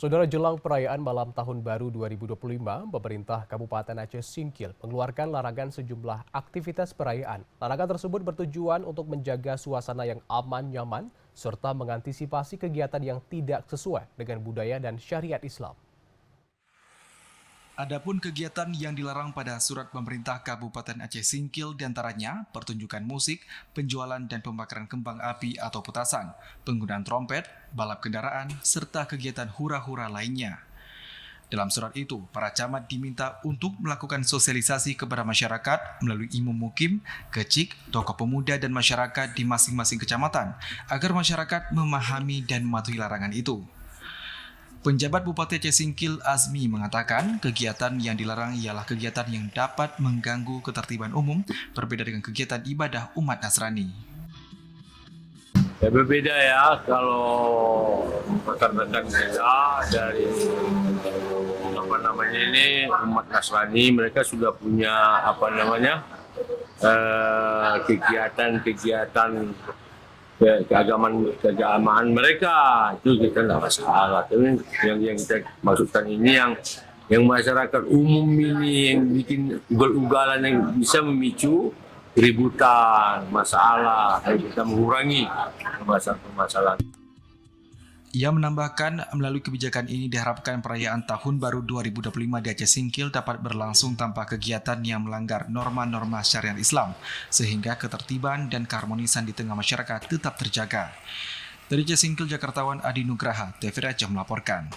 Saudara, jelang perayaan Malam Tahun Baru 2025, pemerintah Kabupaten Aceh Singkil mengeluarkan larangan sejumlah aktivitas perayaan. Larangan tersebut bertujuan untuk menjaga suasana yang aman, nyaman, serta mengantisipasi kegiatan yang tidak sesuai dengan budaya dan syariat Islam. Adapun kegiatan yang dilarang pada surat pemerintah Kabupaten Aceh Singkil diantaranya pertunjukan musik, penjualan dan pembakaran kembang api atau petasan, penggunaan trompet, balap kendaraan, serta kegiatan hura-hura lainnya. Dalam surat itu, para camat diminta untuk melakukan sosialisasi kepada masyarakat melalui imam mukim, kecik, tokoh pemuda dan masyarakat di masing-masing kecamatan agar masyarakat memahami dan mematuhi larangan itu. Penjabat Bupati Aceh Singkil Azmi mengatakan kegiatan yang dilarang ialah kegiatan yang dapat mengganggu ketertiban umum berbeda dengan kegiatan ibadah umat Nasrani. Ya, berbeda ya kalau rekan-rekan kita dari ini umat Nasrani, mereka sudah punya kegiatan keagamaan mereka, itu kita tidak masalah. Tapi yang kita maksudkan ini yang masyarakat umum ini yang bikin ugal-ugalan yang bisa memicu keributan, masalah, kita mengurangi permasalahan. Ia menambahkan, melalui kebijakan ini diharapkan perayaan Tahun Baru 2025 di Aceh Singkil dapat berlangsung tanpa kegiatan yang melanggar norma-norma syariat Islam, sehingga ketertiban dan keharmonisan di tengah masyarakat tetap terjaga. Dari Aceh Singkil, Jakartawan Adi Nugraha, TVRI Aceh melaporkan.